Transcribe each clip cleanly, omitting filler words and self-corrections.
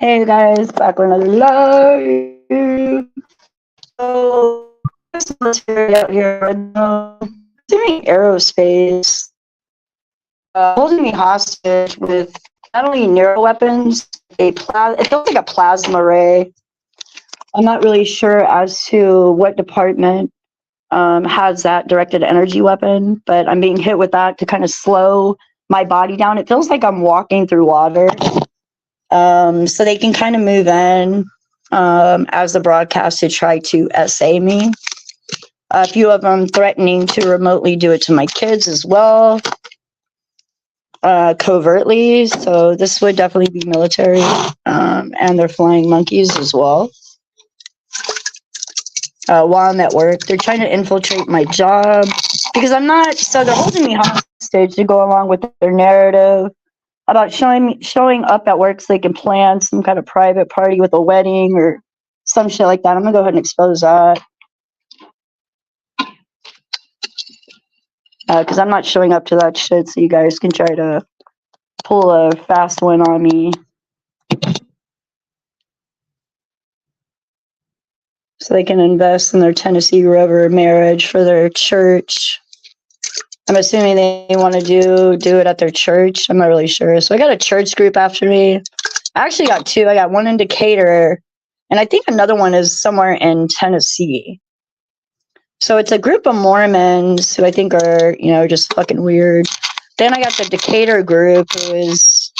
Hey guys, back with another live. So, this military out here right now, doing aerospace, holding me hostage with not only neuro weapons, it feels like a plasma ray. I'm not really sure as to what department has that directed energy weapon, but I'm being hit with that to kind of slow my body down. It feels like I'm walking through water. So they can kind of move in as the broadcast to try to essay me. A few of them threatening to remotely do it to my kids as well, covertly. So this would definitely be military, and they're flying monkeys as well. While I'm at work, they're trying to infiltrate my job because I'm not. So they're holding me hostage to go along with their narrative about showing up at work so they can plan some kind of private party with a wedding or some shit like that. I'm gonna go ahead and expose that because I'm not showing up to that shit, so you guys can try to pull a fast one on me. So they can invest in their Tennessee River marriage for their church. I'm assuming they want to do it at their church. I'm not really sure. So I got a church group after me. I actually got two. I got one in Decatur, and I think another one is somewhere in Tennessee. So it's a group of Mormons who I think are, just fucking weird. Then I got the Decatur group who is,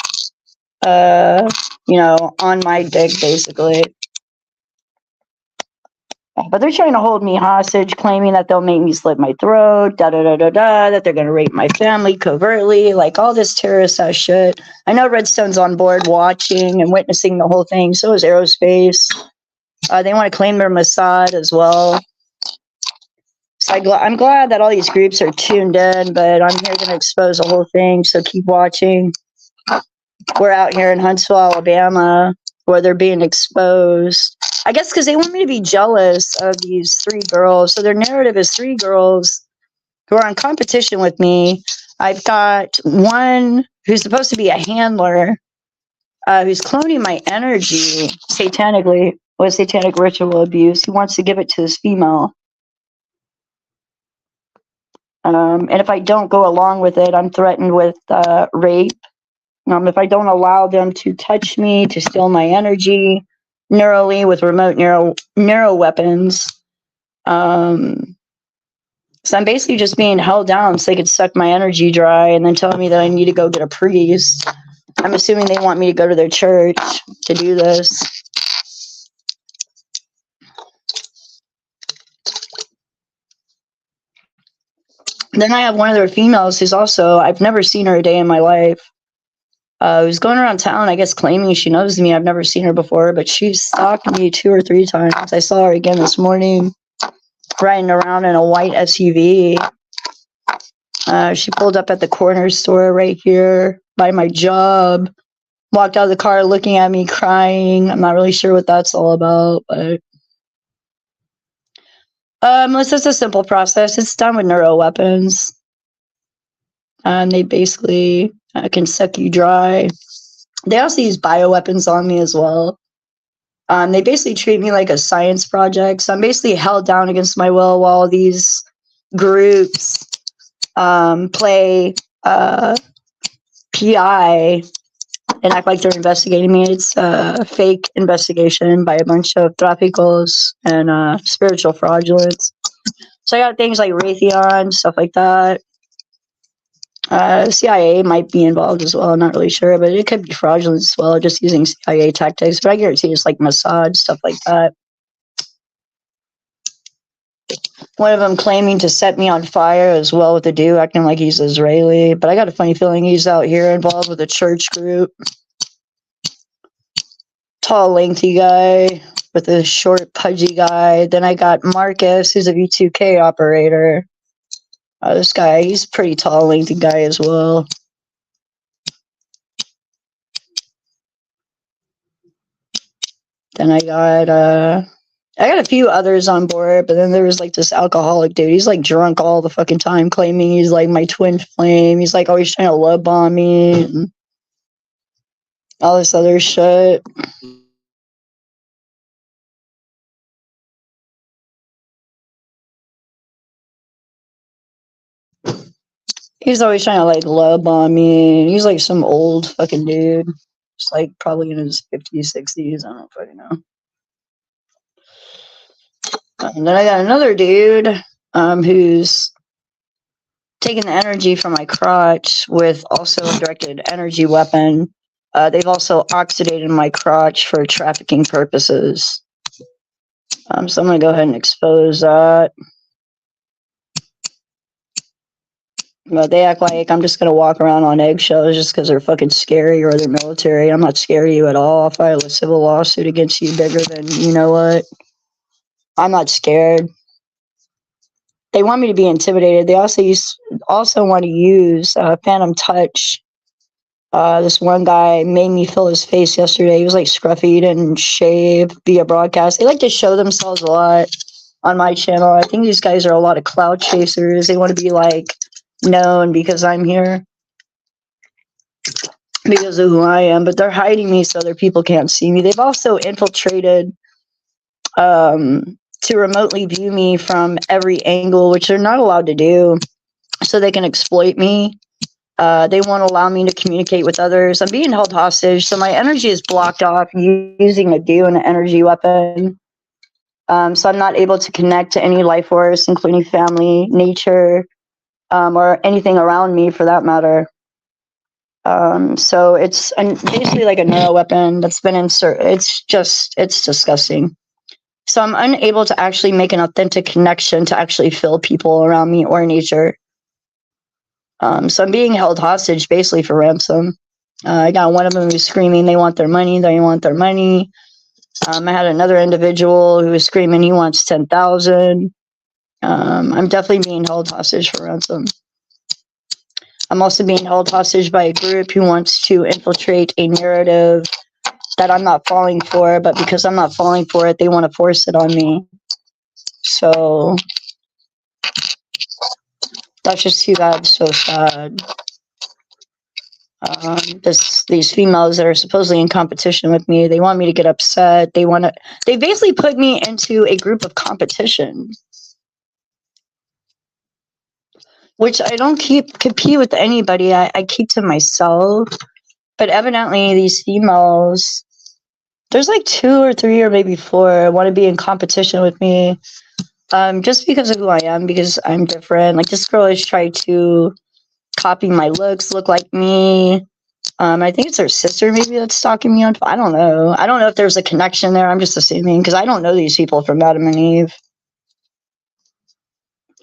on my dick, basically. But they're trying to hold me hostage, claiming that they'll make me slit my throat, that they're going to rape my family covertly, like all this terrorist ass shit. I know Redstone's on board watching and witnessing the whole thing. So is Aerospace. They want to claim they're Mossad as well. So I'm glad that all these groups are tuned in, but I'm here going to expose the whole thing, so keep watching. We're out here in Huntsville, Alabama, where they're being exposed. I guess because they want me to be jealous of these three girls. So their narrative is three girls who are in competition with me. I've got one who's supposed to be a handler, who's cloning my energy satanically with satanic ritual abuse. He wants to give it to his female. And if I don't go along with it, I'm threatened with rape. If I don't allow them to touch me, to steal my energy, neurally with remote neuro weapons. So I'm basically just being held down so they could suck my energy dry and then telling me that I need to go get a priest. I'm assuming they want me to go to their church to do this. Then I have one of their females who's also, I've never seen her a day in my life. Who's going around town, I guess, claiming she knows me. I've never seen her before, but she's stalked me 2 or 3 times. I saw her again this morning, riding around in a white SUV. She pulled up at the corner store right here by my job, walked out of the car looking at me, crying. I'm not really sure what that's all about, but it's just a simple process. It's done with neuro weapons. They basically can suck you dry. They also use bioweapons on me as well. They basically treat me like a science project. So I'm basically held down against my will while these groups play PI and act like they're investigating me. It's a fake investigation by a bunch of traficos and spiritual fraudulence. So I got things like Raytheon, stuff like that. CIA might be involved as well. I'm not really sure, but it could be fraudulent as well, just using CIA tactics. But I guarantee it's like Mossad, stuff like that. One of them claiming to set me on fire as well with the dude, acting like he's Israeli. But I got a funny feeling he's out here involved with a church group. Tall, lengthy guy with a short, pudgy guy. Then I got Marcus, who's a V2K operator. This guy, he's a pretty tall, lengthy guy as well. Then I got a few others on board, but then there was like this alcoholic dude. He's like drunk all the fucking time, claiming he's like my twin flame. He's like always trying to love bomb me. all this other shit. He's always trying to like love on me. He's like some old fucking dude. It's like probably in his 50s, 60s. I don't fucking know. And then I got another dude who's taking the energy from my crotch with also a directed energy weapon. They've also oxidated my crotch for trafficking purposes. So I'm going to go ahead and expose that. But they act like I'm just going to walk around on eggshells just because they're fucking scary or they're military. I'm not scared of you at all. I'll file a civil lawsuit against you bigger than you know what. I'm not scared. They want me to be intimidated. They also want to use Phantom Touch. This one guy made me feel his face yesterday. He was like scruffy and shaved via broadcast. They like to show themselves a lot on my channel. I think these guys are a lot of cloud chasers. They want to be like known because I'm here, because of who I am, but they're hiding me so other people can't see me. They've also infiltrated to remotely view me from every angle, which they're not allowed to do, so they can exploit me. They won't allow me to communicate with others. I'm being held hostage, so my energy is blocked off using a DEW and an energy weapon. So I'm not able to connect to any life force, including family, nature, or anything around me for that matter. So it's basically like a neuro weapon that's been inserted. It's disgusting. So I'm unable to actually make an authentic connection to actually feel people around me or nature. So I'm being held hostage basically for ransom. I got one of them who's screaming they want their money, they want their money. I had another individual who was screaming he wants 10,000. I'm definitely being held hostage for ransom. I'm also being held hostage by a group who wants to infiltrate a narrative that I'm not falling for, but because I'm not falling for it, they want to force it on me. So that's just too bad. So sad. These females that are supposedly in competition with me, they want me to get upset. They basically put me into a group of competition, which I don't compete with anybody. I keep to myself. But evidently these females, there's like 2 or 3 or maybe 4 want to be in competition with me. Just because of who I am, because I'm different. Like this girl has tried to copy my looks, look like me. I think it's her sister maybe that's stalking me on. I don't know. I don't know if there's a connection there. I'm just assuming because I don't know these people from Adam and Eve.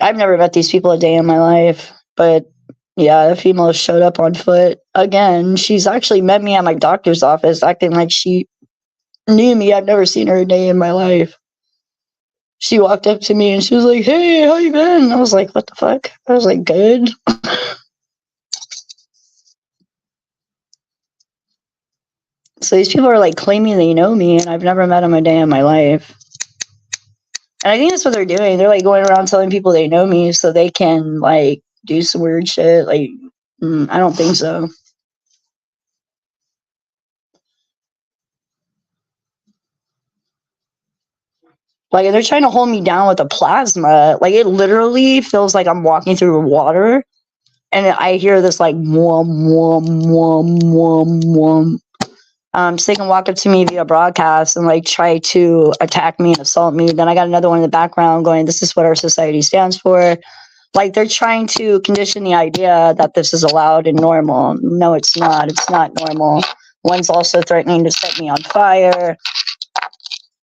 I've never met these people a day in my life, but yeah, the female showed up on foot again. She's actually met me at my doctor's office, acting like she knew me. I've never seen her a day in my life. She walked up to me and she was like, "Hey, how you been?" I was like, "What the fuck?" I was like, "Good." So these people are like claiming they know me, and I've never met them a day in my life. And I think that's what they're doing. They're like going around telling people they know me so they can like do some weird shit. Like, I don't think so. Like, they're trying to hold me down with a plasma. Like, it literally feels like I'm walking through water, and I hear this like whom whum whum whum whum. So they can walk up to me via broadcast and like try to attack me and assault me. Then I got another one in the background going, "This is what our society stands for." Like they're trying to condition the idea that this is allowed and normal. No, it's not. It's not normal. One's also threatening to set me on fire.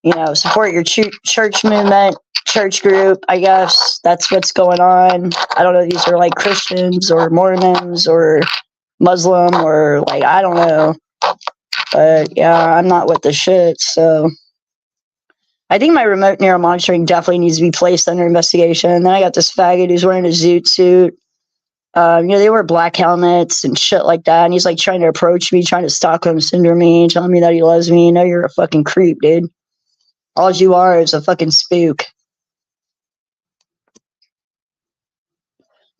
You know, support your church movement, church group. I guess that's what's going on. I don't know if these are like Christians or Mormons or Muslim or like, I don't know. But yeah, I'm not with the shit. So I think my remote neuromonitoring definitely needs to be placed under investigation. And then I got this faggot who's wearing a zoot suit. You know, they wear black helmets and shit like that. And he's like trying to approach me, trying to Stockholm syndrome me, telling me that he loves me. No, you're a fucking creep, dude. All you are is a fucking spook.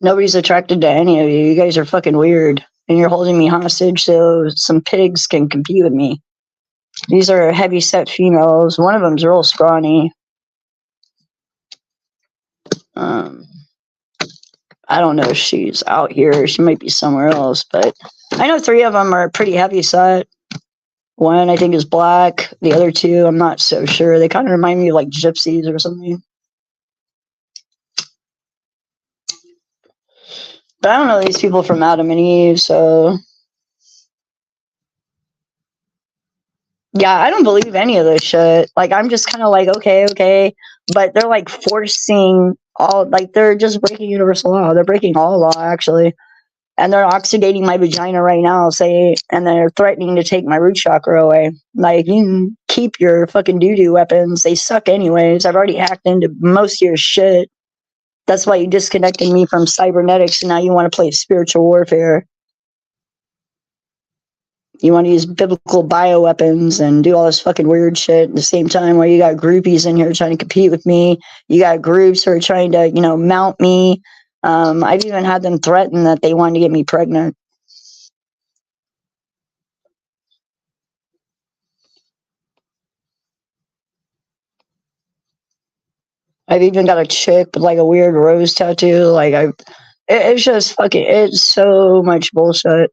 Nobody's attracted to any of you. You guys are fucking weird. and you're holding me hostage so some pigs can compete with me. These are heavy set females. One of them's real scrawny. I don't know if she's out here. She might be somewhere else, but I know 3 of them are pretty heavy set. One I think is black. The other 2, I'm not so sure. They kind of remind me of like gypsies or something. But I don't know these people from Adam and Eve, so yeah, I don't believe any of this shit. Like, I'm just kind of like, okay, but they're like forcing all, like, they're just breaking universal law. They're breaking all law, actually, and they're oxidating my vagina right now, and they're threatening to take my root chakra away. Like, you can keep your fucking doo-doo weapons. They suck anyways. I've already hacked into most of your shit. That's why you disconnected me from cybernetics, and now you want to play spiritual warfare. You want to use biblical bioweapons and do all this fucking weird shit at the same time while you got groupies in here trying to compete with me. You got groups who are trying to, mount me. I've even had them threaten that they wanted to get me pregnant. I've even got a chick with like a weird rose tattoo. Like it's just fucking, it's so much bullshit.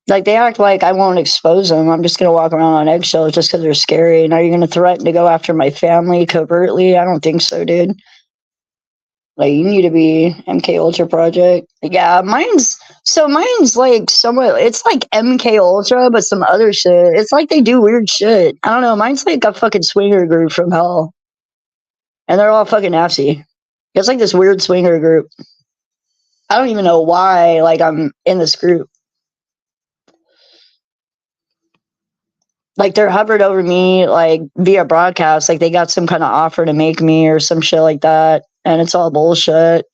Like, they act like I won't expose them. I'm just going to walk around on eggshells just because they're scary. Now you're going to threaten to go after my family covertly? I don't think so, dude. Like, you need to be MK Ultra Project. Yeah, mine's like somewhat, it's like MK Ultra, but some other shit. It's like they do weird shit. I don't know. Mine's like a fucking swinger group from hell. And they're all fucking nasty. It's like this weird swinger group. I don't even know why, like, I'm in this group. Like, they're hovered over me, like, via broadcast. Like, they got some kind of offer to make me or some shit like that. And it's all bullshit.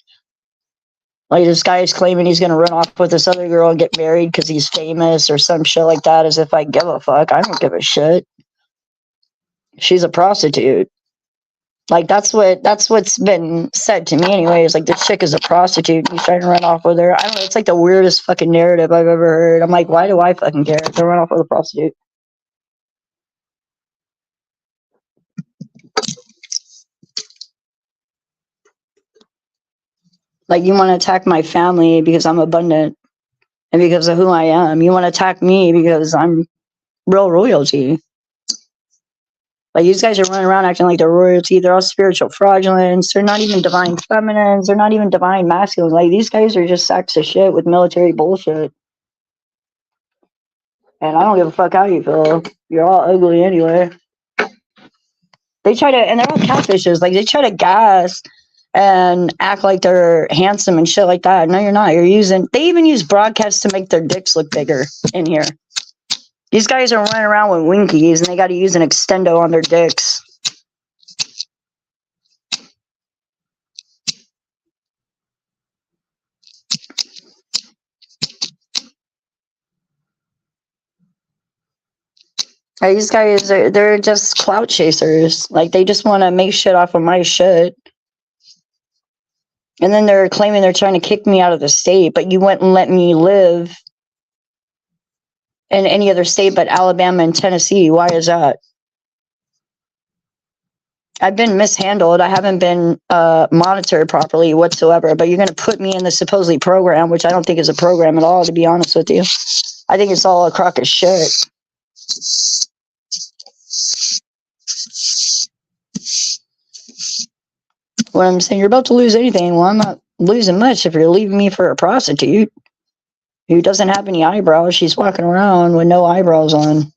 Like, this guy is claiming he's going to run off with this other girl and get married because he's famous or some shit like that, as if I give a fuck. I don't give a shit. She's a prostitute. Like, that's what's been said to me anyways. Like, this chick is a prostitute. He's trying to run off with her. I don't know. It's like the weirdest fucking narrative I've ever heard. I'm like, why do I fucking care to run off with a prostitute? Like, you want to attack my family because I'm abundant and because of who I am. You want to attack me because I'm real royalty. Like, these guys are running around acting like they're royalty. They're all spiritual fraudulence. They're not even divine feminines. They're not even divine masculines. Like, these guys are just sacks of shit with military bullshit. And I don't give a fuck how you feel. You're all ugly anyway. They try to, and they're all catfishes. Like, they try to gas and act like they're handsome and shit like that. No, you're not. They even use broadcasts to make their dicks look bigger in here. These guys are running around with winkies and they got to use an extendo on their dicks. These guys, they're just clout chasers. Like, they just want to make shit off of my shit. And then they're claiming they're trying to kick me out of the state, but you wouldn't let me live in any other state but Alabama and Tennessee. Why is that? I've been mishandled. I haven't been monitored properly whatsoever, but you're going to put me in the supposedly program, which I don't think is a program at all, to be honest with you. I think it's all a crock of shit. What I'm saying, you're about to lose anything. Well, I'm not losing much if you're leaving me for a prostitute who doesn't have any eyebrows. She's walking around with no eyebrows on.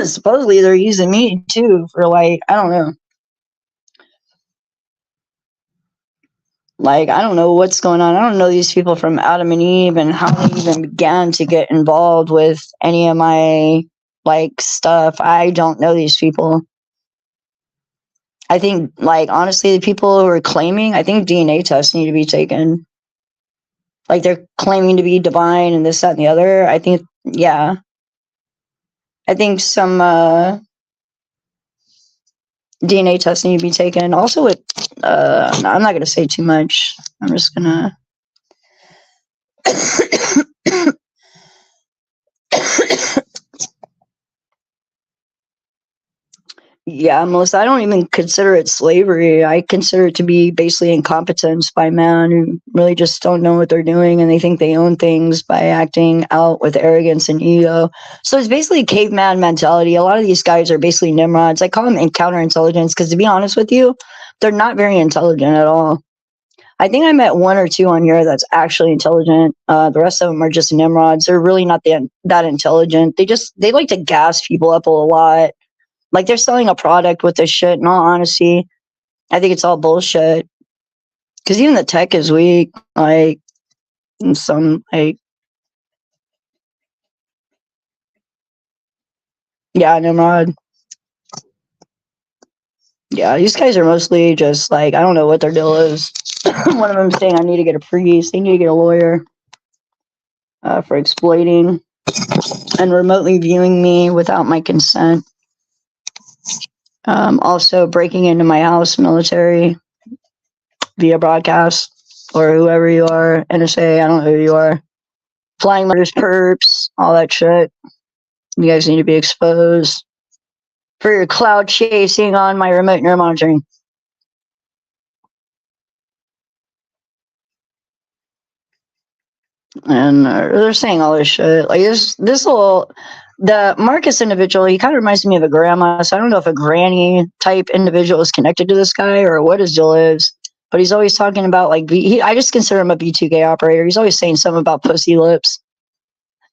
Supposedly they're using me too for, like, I don't know. Like, I don't know what's going on. I don't know these people from Adam and Eve and how they even began to get involved with any of my, like, stuff. I don't know these people. I think, like, honestly, the people who are claiming, I think DNA tests need to be taken. Like, they're claiming to be divine and this, that, and the other. I think, yeah. I think some DNA tests need to be taken. Also, with, no, I'm not going to say too much. I'm just going to. Yeah, Melissa, I don't even consider it slavery. I consider it to be basically incompetence by man who really just don't know what they're doing and they think they own things by acting out with arrogance and ego. So it's basically caveman mentality. A lot of these guys are basically Nimrods. I call them counterintelligence because, to be honest with you, they're not very intelligent at all. I think I met one or two on here that's actually intelligent. The rest of them are just Nimrods. They're really not that intelligent. They like to gas people up a lot. Like, they're selling a product with this shit. In all honesty, I think it's all bullshit. Because even the tech is weak. Like, some, like, yeah, Nimrod. Yeah, these guys are mostly just like, I don't know what their deal is. One of them saying I need to get a priest. They need to get a lawyer for exploiting and remotely viewing me without my consent. Also breaking into my house, military, via broadcast, or whoever you are, NSA, I don't know who you are. Flying murders, perps, all that shit. You guys need to be exposed for your cloud chasing on my remote neuromonitoring. monitoring. And they're saying all this shit. Like, the Marcus individual, he kind of reminds me of a grandma. So I don't know if a granny type individual is connected to this guy or what his deal is. But he's always talking about, like, I just consider him a B2K operator. He's always saying something about pussy lips.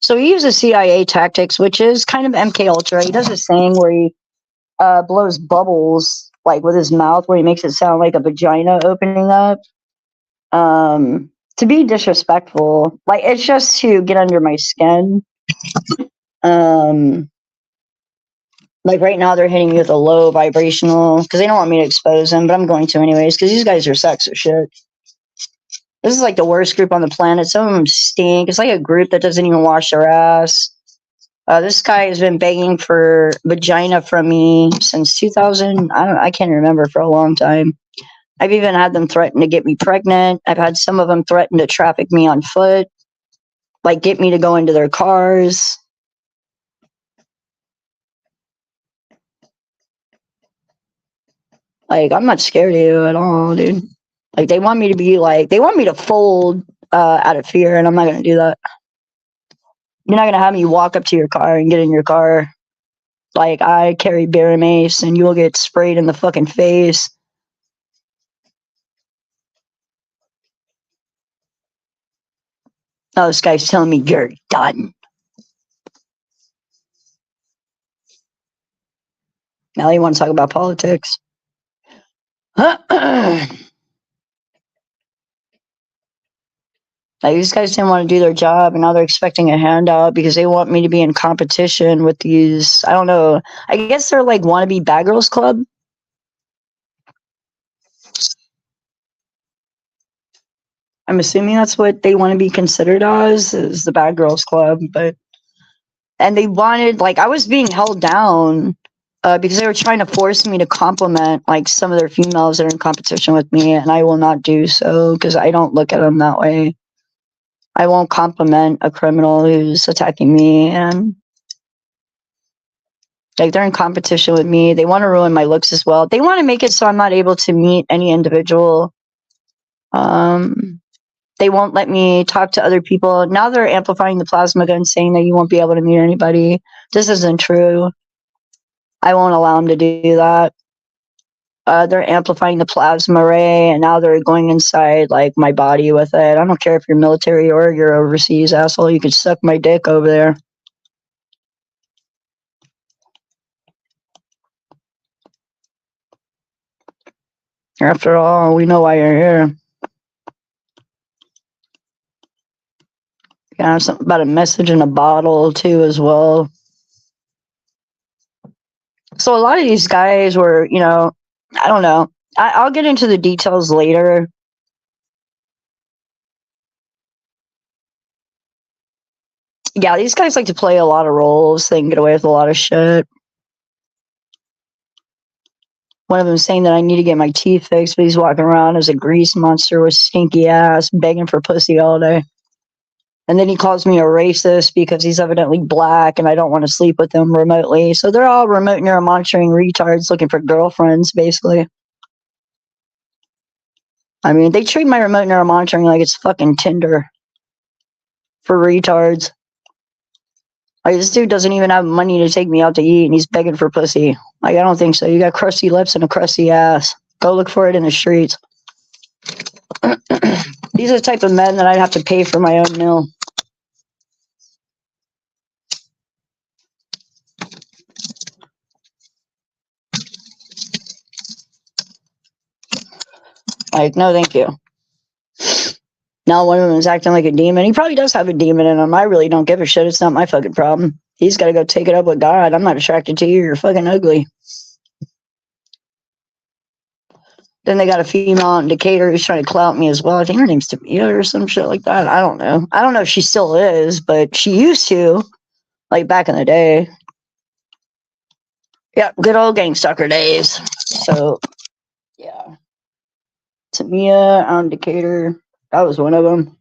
So he uses CIA tactics, which is kind of MK Ultra. He does this thing where he blows bubbles, like, with his mouth, where he makes it sound like a vagina opening up. To be disrespectful, like, it's just to get under my skin. Like, right now they're hitting me with a low vibrational because they don't want me to expose them, but I'm going to anyways because these guys are sex or shit. This is like the worst group on the planet. Some of them stink. It's like a group that doesn't even wash their ass. This guy has been begging for vagina from me since 2000. I can't remember, for a long time. I've even had them threaten to get me pregnant. I've had some of them threaten to traffic me on foot, like get me to go into their cars. Like, I'm not scared of you at all, dude. Like, they want me to fold out of fear, and I'm not going to do that. You're not going to have me walk up to your car and get in your car. Like, I carry bear mace, and you'll get sprayed in the fucking face. Oh, this guy's telling me you're done. Now you want to talk about politics. Like, these guys didn't want to do their job, and now they're expecting a handout because they want me to be in competition with these, I don't know, I guess they're like wannabe Bad Girls Club. I'm assuming that's what they want to be considered as, is the Bad Girls Club. And they wanted, like, I was being held down because they were trying to force me to compliment, like, some of their females that are in competition with me, and I will not do so because I don't look at them that way. I won't compliment a criminal who's attacking me, and like, they're in competition with me. They want to ruin my looks as well. They want to make it so I'm not able to meet any individual. They won't let me talk to other people. Now they're amplifying the plasma gun, saying that you won't be able to meet anybody. This isn't true. I won't allow them to do that. They're amplifying the plasma ray, and now they're going inside, like, my body with it. I don't care if you're military or you're overseas, asshole. You can suck my dick over there. After all, we know why you're here. Yeah, something about a message in a bottle too, as well. So a lot of these guys were, I don't know. I'll get into the details later. Yeah, these guys like to play a lot of roles. They can get away with a lot of shit. One of them saying that I need to get my teeth fixed, but he's walking around as a grease monster with stinky ass, begging for pussy all day. And then he calls me a racist because he's evidently black and I don't want to sleep with him remotely. So they're all remote neuromonitoring retards looking for girlfriends, basically. I mean, they treat my remote neuromonitoring like it's fucking Tinder for retards. Like, this dude doesn't even have money to take me out to eat and he's begging for pussy. Like, I don't think so. You got crusty lips and a crusty ass. Go look for it in the streets. These are the type of men that I'd have to pay for my own meal. Like, no, thank you. Now one of them is acting like a demon. He probably does have a demon in him. I really don't give a shit. It's not my fucking problem. He's got to go take it up with God. I'm not attracted to you. You're fucking ugly. Then they got a female out in Decatur who's trying to clout me as well. I think her name's Tamia or some shit like that. I don't know. I don't know if she still is, but she used to, like back in the day. Yeah, good old gang stalker days. So, yeah. Tamia out in Decatur. That was one of them.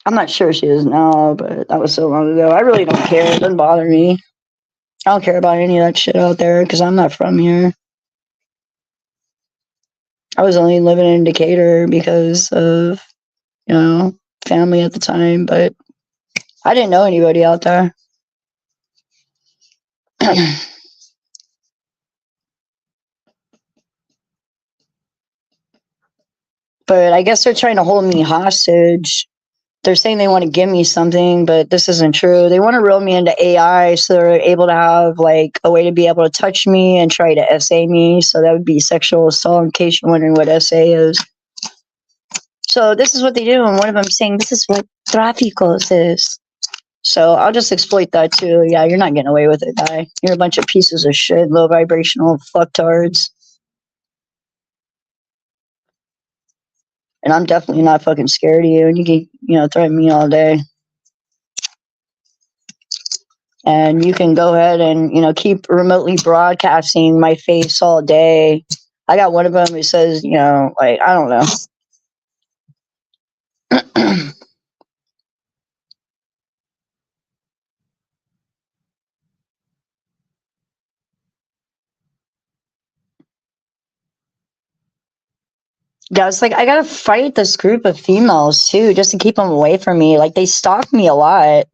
I'm not sure she is now, but that was so long ago. I really don't care. It doesn't bother me. I don't care about any of that shit out there because I'm not from here. I was only living in Decatur because of, family at the time, but I didn't know anybody out there. But I guess they're trying to hold me hostage. They're saying they want to give me something, but this isn't true. They want to reel me into AI so they're able to have like a way to be able to touch me and try to SA me. So that would be sexual assault, in case you're wondering what SA is. So this is what they do, and one of them saying this is what tráficos is. So I'll just exploit that too. Yeah, you're not getting away with it, guy. You're a bunch of pieces of shit, low vibrational fucktards. And I'm definitely not fucking scared of you. And you can, threaten me all day. And you can go ahead and, keep remotely broadcasting my face all day. I got one of them who says, like, I don't know. Yeah, it's like I gotta fight this group of females too, just to keep them away from me. Like they stalk me a lot,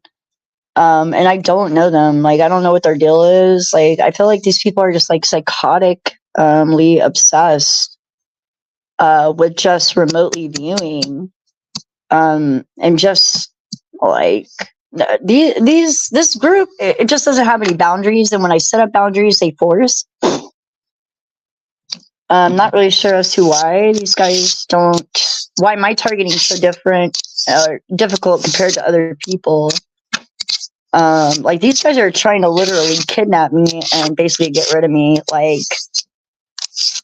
and I don't know them. Like I don't know what their deal is. Like I feel like these people are just like psychotically obsessed with just remotely viewing, and just like this group, it just doesn't have any boundaries. And when I set up boundaries, they force. I'm not really sure as to why these guys don't. Why my targeting is so different or difficult compared to other people. Like these guys are trying to literally kidnap me and basically get rid of me. Like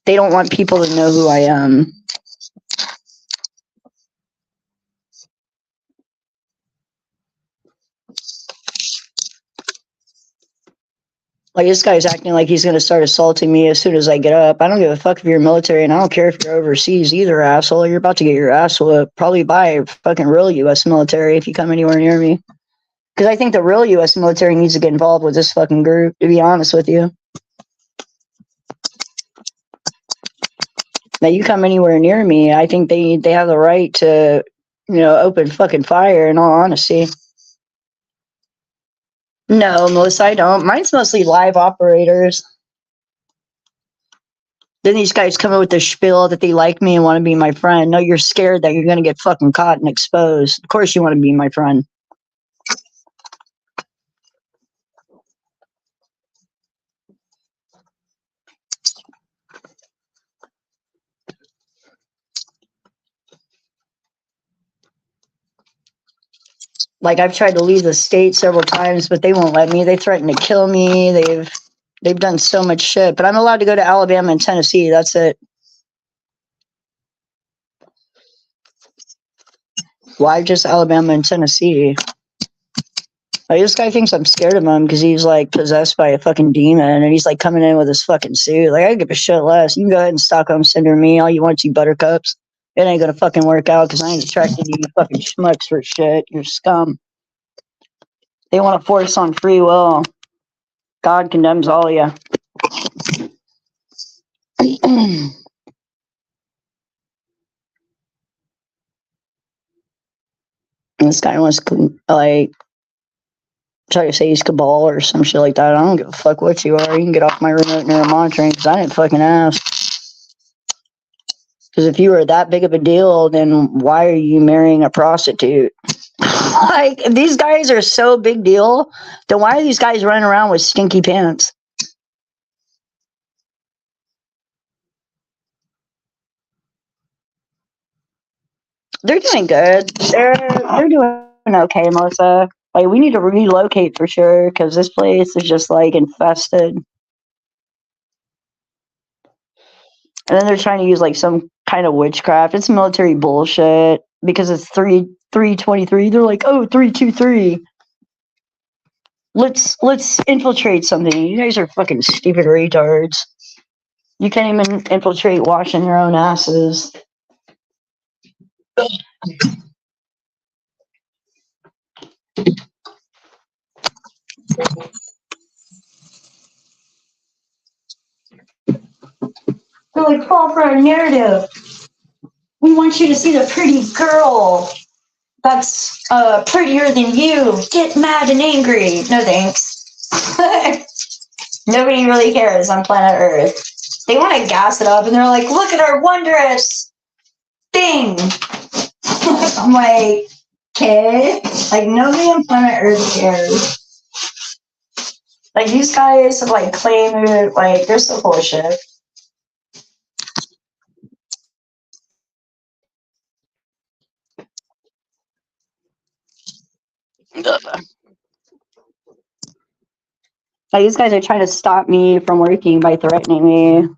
they don't want people to know who I am. Like this guy's acting like he's gonna start assaulting me as soon as I get up. I don't give a fuck if you're military, and I don't care if you're overseas either, asshole. You're about to get your ass whooped, probably by fucking real U.S. military if you come anywhere near me. Because I think the real U.S. military needs to get involved with this fucking group, to be honest with you. Now, you come anywhere near me, I think they have the right to, open fucking fire, in all honesty. No, Melissa, I don't. Mine's mostly live operators. Then these guys come in with the spiel that they like me and want to be my friend. No, you're scared that you're going to get fucking caught and exposed. Of course you want to be my friend. Like, I've tried to leave the state several times, but they won't let me. They threaten to kill me. They've done so much shit, but I'm allowed to go to Alabama and Tennessee. That's it. Why just Alabama and Tennessee? Like, this guy thinks I'm scared of him because he's like possessed by a fucking demon and he's like coming in with his fucking suit. Like, I give a shit less. You can go ahead and Stockholm Syndrome me all you want, you buttercups. It ain't gonna fucking work out because I ain't attracted to you fucking schmucks for shit. You're scum. They want to force on free will. God condemns all of you. This guy wants to, like, try to say he's Cabal or some shit like that. I don't give a fuck what you are. You can get off my remote neural monitoring because I didn't fucking ask. Because if you were that big of a deal, then why are you marrying a prostitute? Like, if these guys are so big deal, then why are these guys running around with stinky pants? They're doing good. They're doing okay, Melissa. Like, we need to relocate for sure because this place is just like infested. And then they're trying to use like some kind of witchcraft. It's military bullshit because it's 323. They're like, oh, 323. Let's infiltrate something. You guys are fucking stupid retards. You can't even infiltrate washing your own asses. They're like, fall for our narrative. We want you to see the pretty girl that's prettier than you. Get mad and angry. No thanks. Nobody really cares on planet Earth. They want to gas it up and they're like, look at our wondrous thing. I'm like, okay. Like, nobody on planet Earth cares. Like, these guys have like claimed it, like, they're so full of shit. Like, these guys are trying to stop me from working by threatening me.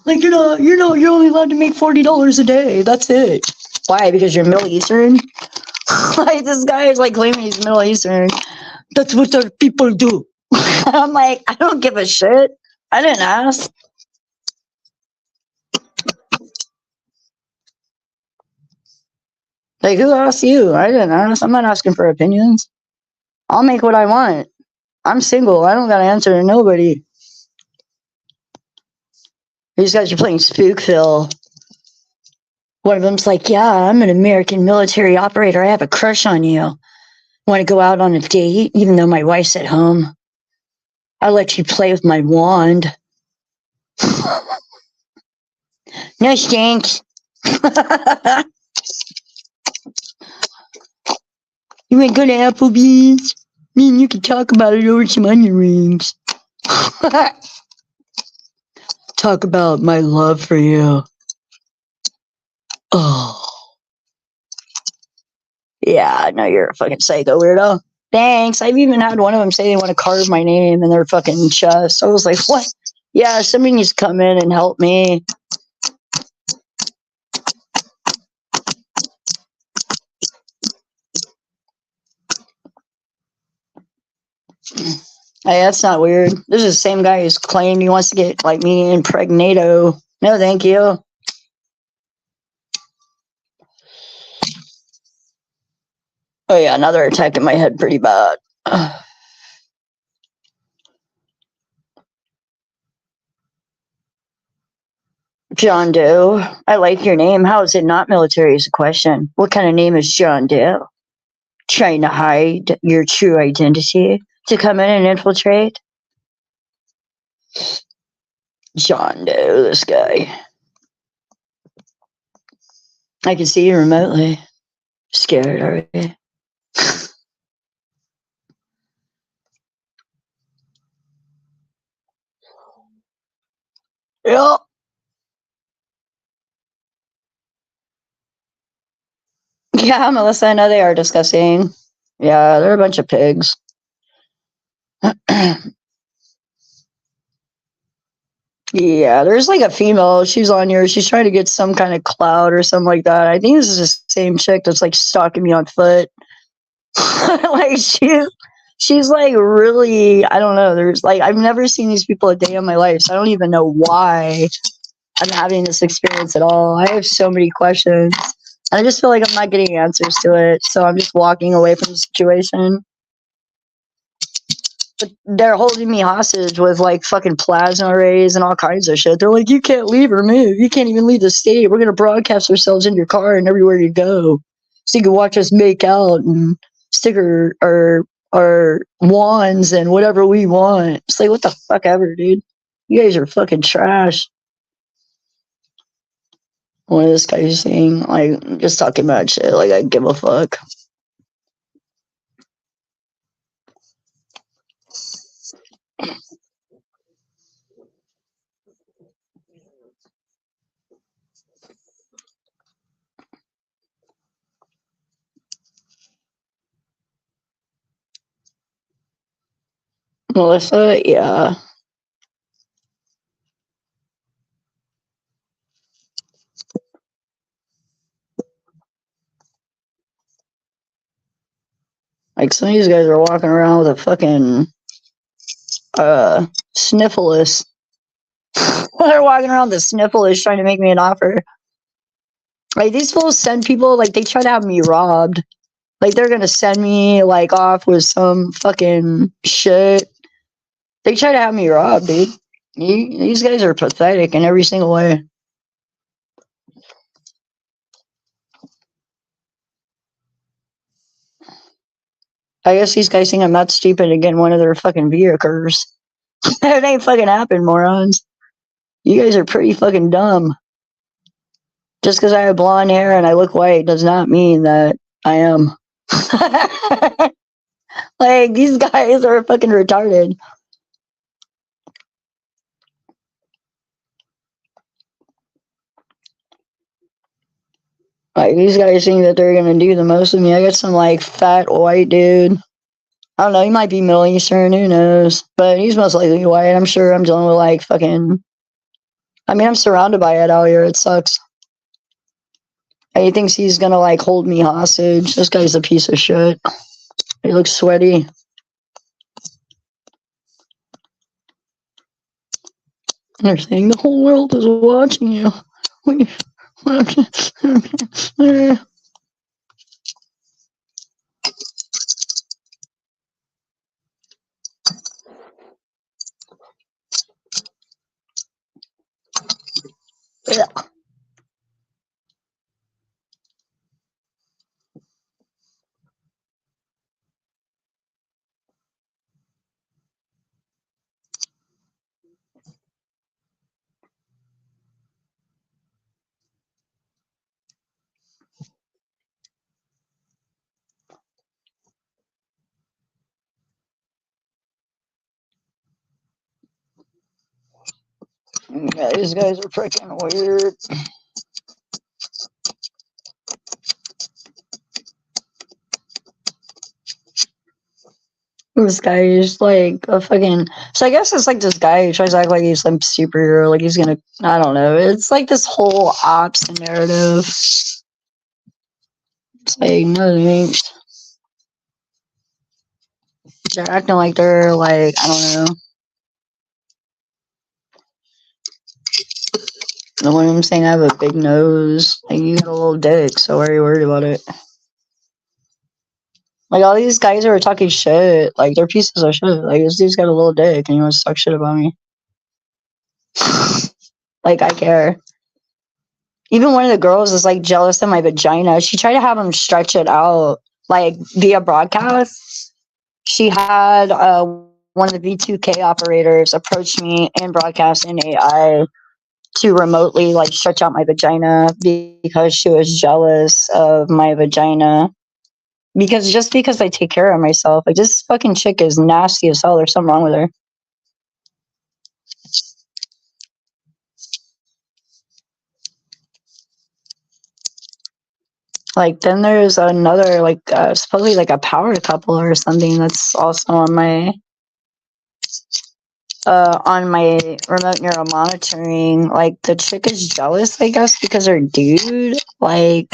Like, you're only allowed to make $40 a day. That's it. Why? Because you're Middle Eastern? Like, this guy is like claiming he's Middle Eastern. That's what our people do. I'm like, I don't give a shit. I didn't ask. Like, who asked you? I didn't ask. I'm not asking for opinions. I'll make what I want. I'm single. I don't gotta answer to nobody. These guys are playing Spookville. One of them's like, yeah, I'm an American military operator. I have a crush on you. Want to go out on a date, even though my wife's at home? I'll let you play with my wand. No thanks. You want to go to Applebee's? Me and you can talk about it over some onion rings. Talk about my love for you. Oh. Yeah, no, you're a fucking psycho weirdo. Thanks. I've even had one of them say they want to carve my name in their fucking chest. I was like, what? Yeah, somebody needs to come in and help me. Hey, that's not weird. This is the same guy who's claimed he wants to get like me impregnato. No, thank you. Oh yeah, another attack in my head pretty bad. John Doe. I like your name. How is it not military is a question. What kind of name is John Doe? Trying to hide your true identity to come in and infiltrate? John Doe, this guy. I can see you remotely. Scared already. Yeah. Yeah, Melissa, I know they are disgusting. Yeah, they're a bunch of pigs. Yeah, there's like a female. She's on here. She's trying to get some kind of clout or something like that. I think this is the same chick that's like stalking me on foot. Like she's like really. I don't know. There's like I've never seen these people a day in my life, so I don't even know why I'm having this experience at all. I have so many questions. I just feel like I'm not getting answers to it, so I'm just walking away from the situation. But they're holding me hostage with like fucking plasma arrays and all kinds of shit. They're like, you can't leave or move. You can't even leave the state. We're gonna broadcast ourselves in your car and everywhere you go, so you can watch us make out and stick our wands and whatever we want. It's like what the fuck ever, dude. You guys are fucking trash. One of this guy's saying like just talking about shit. Like I give a fuck. Melissa, yeah. Like some of these guys are walking around with a fucking sniffleus. They're walking around the sniffleus trying to make me an offer. Like these fools send people like they try to have me robbed. Like they're gonna send me like off with some fucking shit. They try to have me robbed, dude. These guys are pathetic in every single way. I guess these guys think I'm not stupid to get in one of their fucking vehicles. It ain't fucking happen, morons. You guys are pretty fucking dumb. Just because I have blonde hair and I look white does not mean that I am. Like, these guys are fucking retarded. Like, these guys think that they're gonna do the most of me. I got some, like, fat white dude. I don't know, he might be Middle Eastern, who knows? But he's most likely white. I'm sure I'm dealing with, like, fucking. I mean, I'm surrounded by it out here. It sucks. And he thinks he's gonna, like, hold me hostage. This guy's a piece of shit. He looks sweaty. They're saying the whole world is watching you. Yeah. Yeah, these guys are freaking weird. This guy is like a fucking. So I guess it's like this guy who tries to act like he's some superhero, like he's gonna. I don't know. It's like this whole ops narrative. It's like no thanks. They're acting like they're like I don't know. The one of them saying I have a big nose. Like you got a little dick, so why are you worried about it? Like all these guys are talking shit. Like they're pieces of shit. Like this dude's got a little dick and he wants to talk shit about me. Like I care. Even one of the girls is like jealous of my vagina. She tried to have him stretch it out like via broadcast. She had one of the V2K operators approach me in broadcast in AI to remotely like stretch out my vagina because she was jealous of my vagina. Because just because I take care of myself, like this fucking chick is nasty as hell. There's something wrong with her. Like then there's another like supposedly like a power couple or something that's also on my on my remote neural monitoring, like the chick is jealous, I guess, because her dude, like,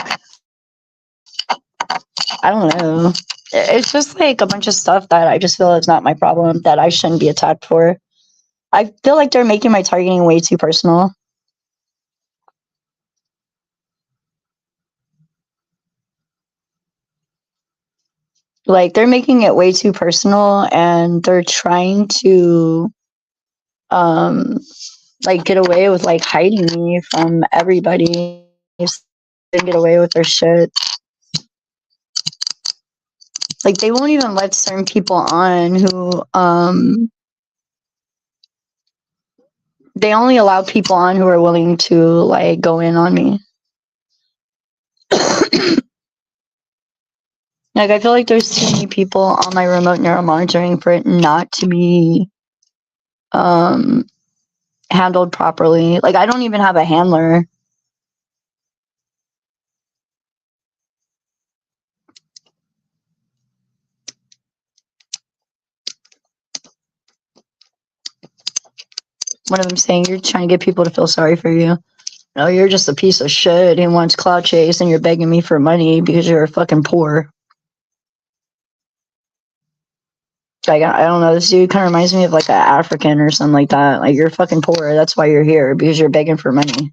I don't know. It's just like a bunch of stuff that I just feel is not my problem, that I shouldn't be attacked for. I feel like they're making my targeting way too personal. Like, they're making it way too personal, and they're trying to like get away with like hiding me from everybody. They get away with their shit. Like, they won't even let certain people on who they only allow people on who are willing to like go in on me. Like, I feel like there's too many people on my remote neural monitoring for it not to be handled properly. Like, I don't even have a handler. One of them saying, you're trying to get people to feel sorry for you. No, you're just a piece of shit who wants clout chase, and you're begging me for money because you're fucking poor. Like, I don't know, this dude kind of reminds me of like an African or something like that. Like, you're fucking poor, that's why you're here, because you're begging for money.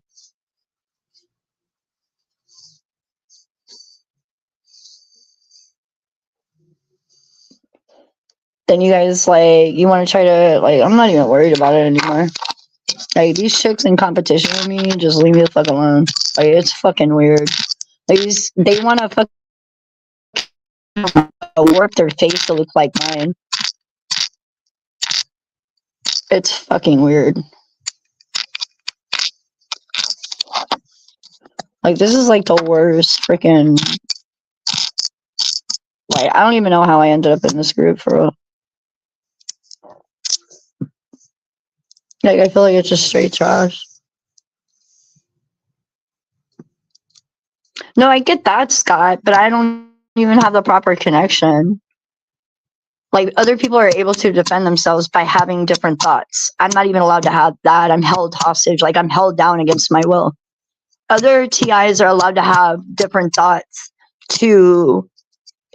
Then you guys, like, you want to try to, like, I'm not even worried about it anymore. Like, these chicks in competition with me, just leave me the fuck alone. Like, it's fucking weird. Like, they want to fucking warp their face to look like mine. It's fucking weird. Like, this is like the worst freaking. Like, I don't even know how I ended up in this group for real. Like, I feel like it's just straight trash. No, I get that, Scott, but I don't even have the proper connection. Like, other people are able to defend themselves by having different thoughts. I'm not even allowed to have that. I'm held hostage. Like, I'm held down against my will. Other TIs are allowed to have different thoughts to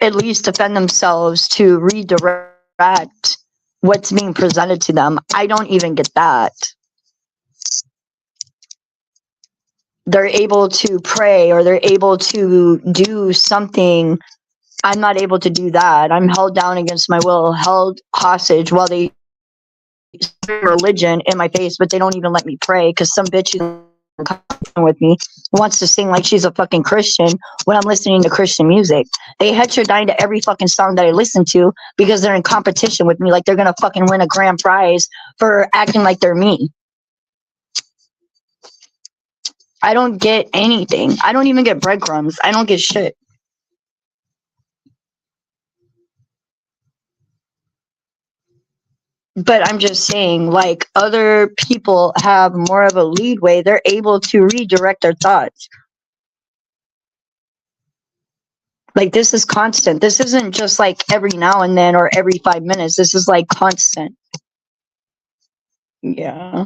at least defend themselves, to redirect what's being presented to them. I don't even get that. They're able to pray, or they're able to do something. I'm not able to do that. I'm held down against my will, held hostage while they religion in my face, but they don't even let me pray because some bitch with me wants to sing like she's a fucking Christian when I'm listening to Christian music. They heterodyne to every fucking song that I listen to because they're in competition with me, like they're gonna fucking win a grand prize for acting like they're me. I don't get anything. I don't even get breadcrumbs. I don't get shit. But I'm just saying, like, other people have more of a leadway. They're able to redirect their thoughts. Like, this is constant. This isn't just like every now and then or every 5 minutes. This is like constant. Yeah.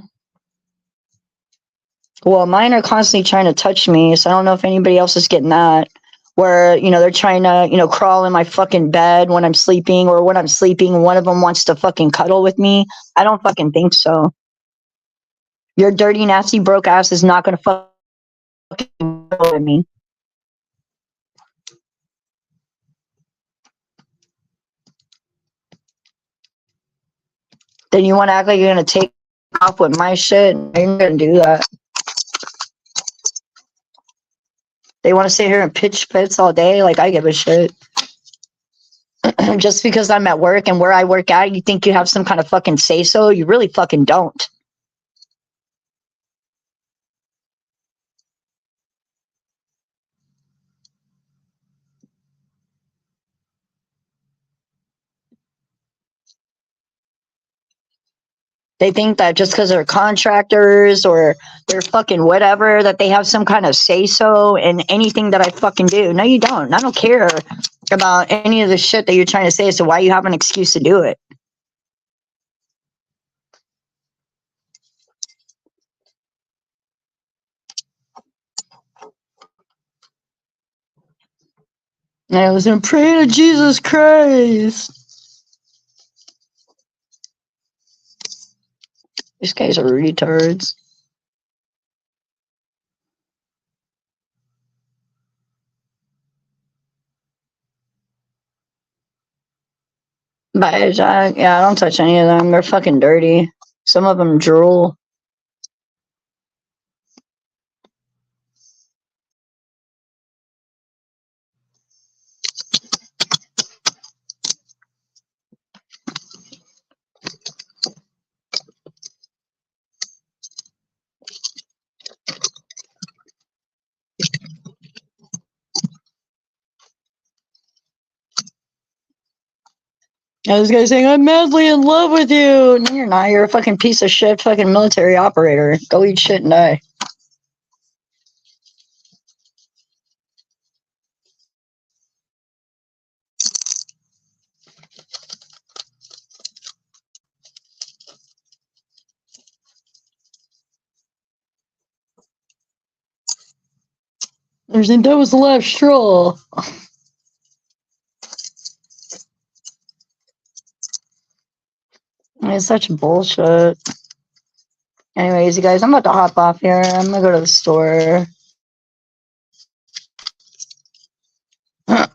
Well, mine are constantly trying to touch me, so I don't know if anybody else is getting that. Where, you know, they're trying to, you know, crawl in my fucking bed when I'm sleeping, or when I'm sleeping, one of them wants to fucking cuddle with me. I don't fucking think so. Your dirty, nasty, broke ass is not gonna fucking cuddle with me. Then you want to act like you're gonna take off with my shit? You're gonna do that. They want to sit here and pitch fits all day. Like, I give a shit. Just because I'm at work and where I work at, you think you have some kind of fucking say so? You really fucking don't. They think that just because they're contractors or they're fucking whatever, that they have some kind of say so in anything that I fucking do. No, you don't. I don't care about any of the shit that you're trying to say. So why you have an excuse to do it? And I was gonna pray to Jesus Christ. These guys are retards. But yeah, I don't touch any of them. They're fucking dirty. Some of them drool. I was gonna say, I'm madly in love with you. No, you're not. You're a fucking piece of shit fucking military operator. Go eat shit and die. That was the last straw. It's such bullshit. Anyways, you guys, I'm about to hop off here. I'm gonna go to the store. Oh,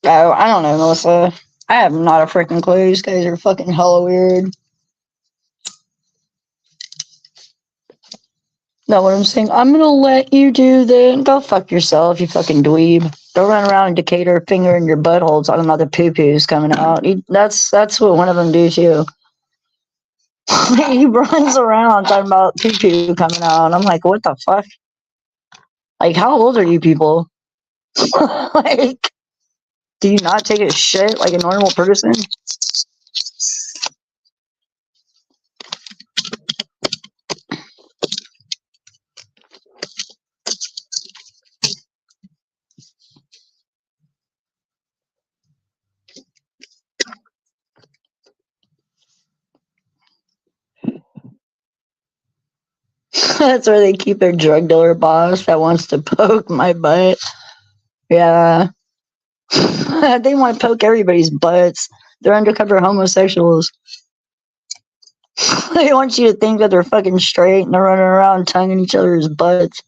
I don't know, Melissa. I have not a freaking clue. These guys are fucking hella weird. Know what I'm saying? I'm gonna let you do the. Go fuck yourself, you fucking dweeb. Go run around in Decatur, finger in your butthole, talking about the poo-poos coming out. That's what one of them do too. He runs around talking about poo-poo coming out. I'm like, what the fuck? Like, how old are you people? Like, do you not take a shit like a normal person? That's where they keep their drug dealer boss that wants to poke my butt. Yeah. They want to poke everybody's butts. They're undercover homosexuals. They want you to think that they're fucking straight and they're running around tonguing each other's butts.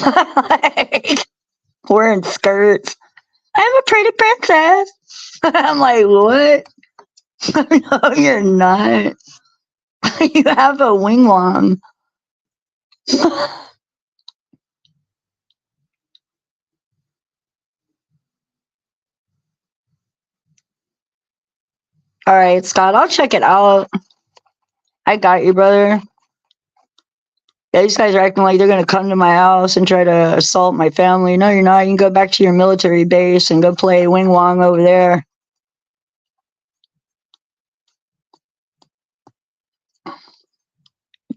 Like, wearing skirts. I'm a pretty princess. I'm like, what? No, you're not. You have a wing wong. All right, Scott, I'll check it out. I got you, brother. Yeah, these guys are acting like they're gonna come to my house and try to assault my family. No, you're not. You can go back to your military base and go play Wing Wong over there.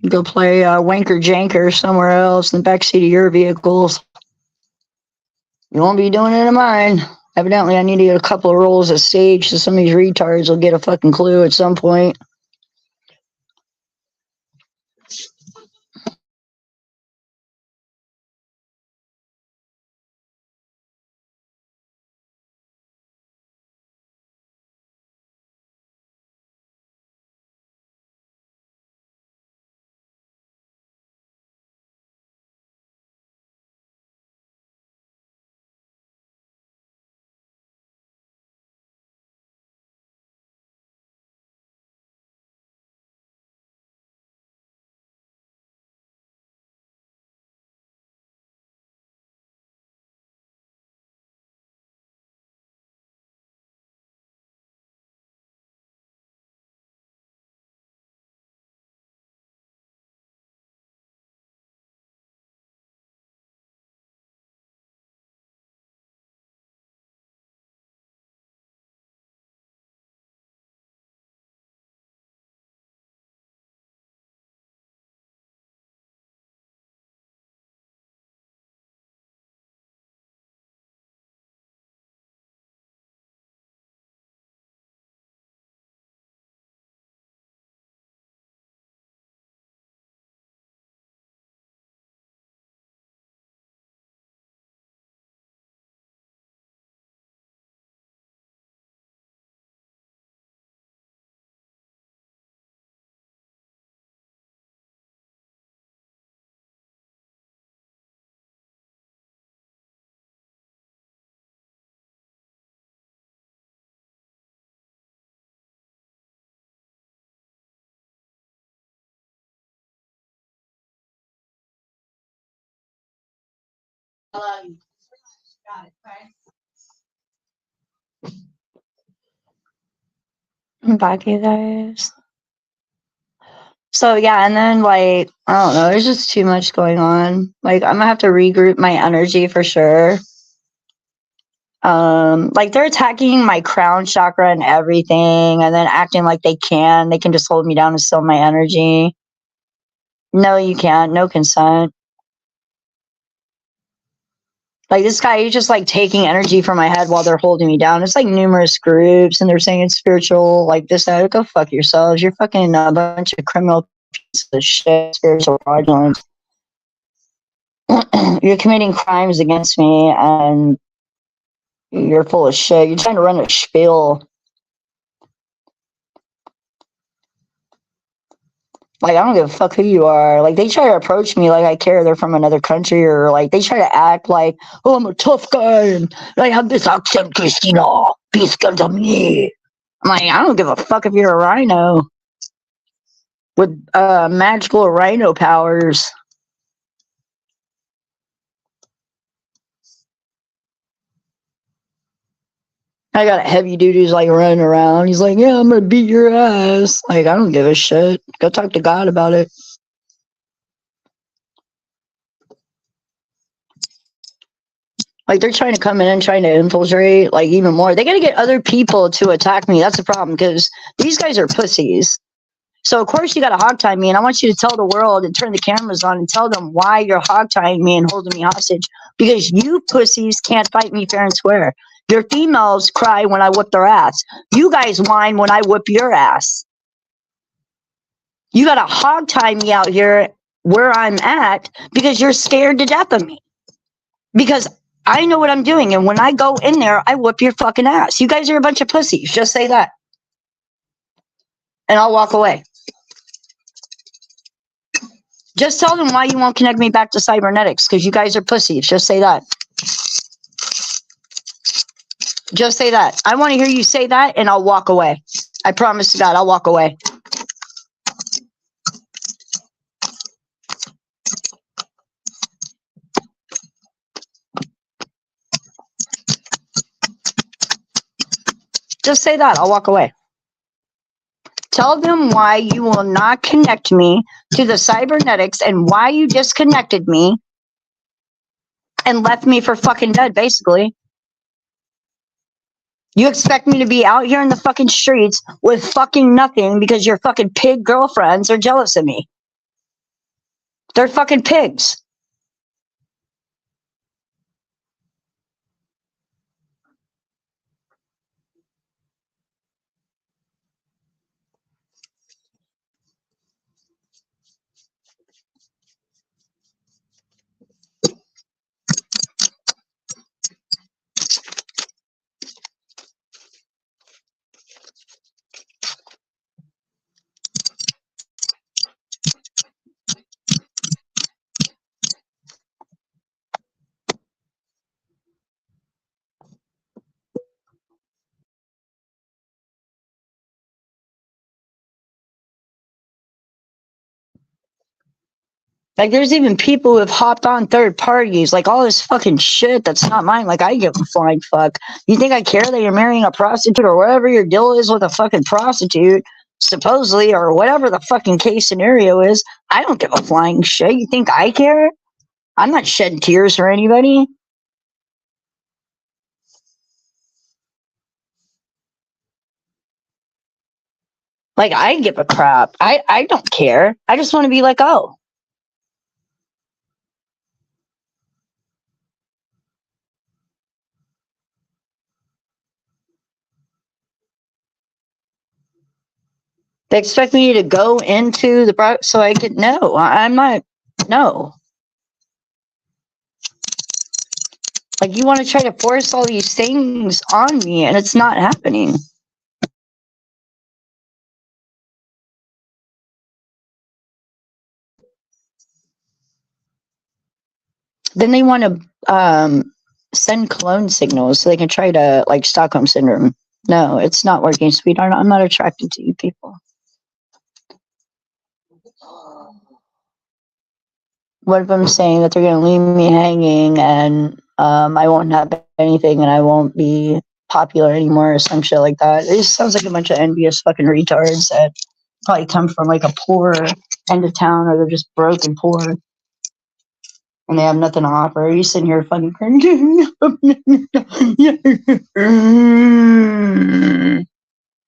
Go play Wanker Janker somewhere else in the backseat of your vehicles. You won't be doing it in mine. Evidently, I need to get a couple of rolls of sage so some of these retards will get a fucking clue at some point. I'm back, you guys. So yeah, and then like I don't know, there's just too much going on. Like I'm gonna have to regroup my energy for sure. Like they're attacking my crown chakra and everything, and then acting like they can just hold me down and steal my energy. No, you can't. No consent. Like this guy, he's just like taking energy from my head while they're holding me down. It's like numerous groups, and they're saying it's spiritual, like this, that. Go fuck yourselves. You're fucking a bunch of criminal pieces of shit, spiritual fraudulence. You're committing crimes against me, and you're full of shit. You're trying to run a spiel. Like, I don't give a fuck who you are. Like, they try to approach me like I care they're from another country, or like they try to act like, oh, I'm a tough guy and I have this accent, Christina. Please come to me. I'm like, I don't give a fuck if you're a rhino with magical rhino powers. I got a heavy dude who's like running around. He's like, yeah, I'm gonna beat your ass. Like, I don't give a shit. Go talk to God about it. Like they're trying to come in and trying to infiltrate like even more. They got to get other people to attack me. That's the problem because these guys are pussies. So of course you got to hogtie me, and I want you to tell the world and turn the cameras on and tell them why you're hogtying me and holding me hostage. Because you pussies can't fight me fair and square. Your females cry when I whip their ass. You guys whine when I whip your ass. You got to hogtie me out here where I'm at because you're scared to death of me. Because I know what I'm doing, and when I go in there, I whoop your fucking ass. You guys are a bunch of pussies. Just say that. And I'll walk away. Just tell them why you won't connect me back to cybernetics, because you guys are pussies. Just say that. Just say that. I want to hear you say that, and I'll walk away. I promise to God, I'll walk away. Just say that. I'll walk away. Tell them why you will not connect me to the cybernetics and why you disconnected me and left me for fucking dead, basically. You expect me to be out here in the fucking streets with fucking nothing because your fucking pig girlfriends are jealous of me. They're fucking pigs. Like, there's even people who have hopped on third parties, like all this fucking shit that's not mine. Like, I give a flying fuck. You think I care that you're marrying a prostitute or whatever your deal is with a fucking prostitute, supposedly, or whatever the fucking case scenario is? I don't give a flying shit. You think I care? I'm not shedding tears for anybody. Like, I give a crap. I don't care. I just want to be like, oh. They expect me to go into the so I can no. I'm not. No. Like you want to try to force all these things on me, and it's not happening. Then they want to send clone signals so they can try to like Stockholm syndrome. No, it's not working, sweetheart. I'm not attracted to you people. What if I'm saying that they're gonna leave me hanging and I won't have anything and I won't be popular anymore or some shit like that? It just sounds like a bunch of envious fucking retards that probably come from like a poor end of town or they're just broke and poor and they have nothing to offer. You sitting here fucking cringing.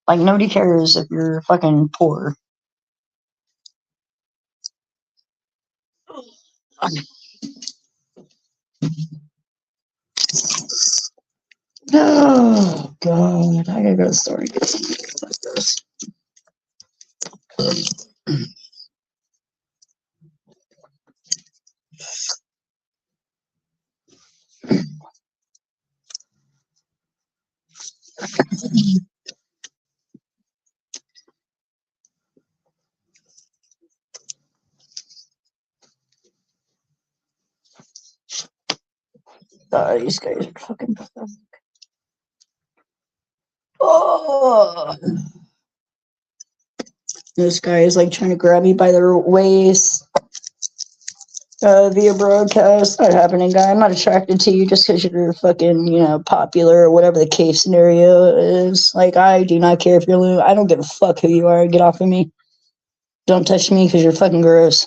Like nobody cares if you're fucking poor. Oh god, I gotta go to the store and get something. Let's go. These guys are fucking pathetic. Oh, this guy is like trying to grab me by the waist via broadcast. Not happening, guy. I'm not attracted to you just because you're fucking, popular or whatever the case scenario is. Like, I do not care if you're loose. I don't give a fuck who you are. Get off of me. Don't touch me because you're fucking gross.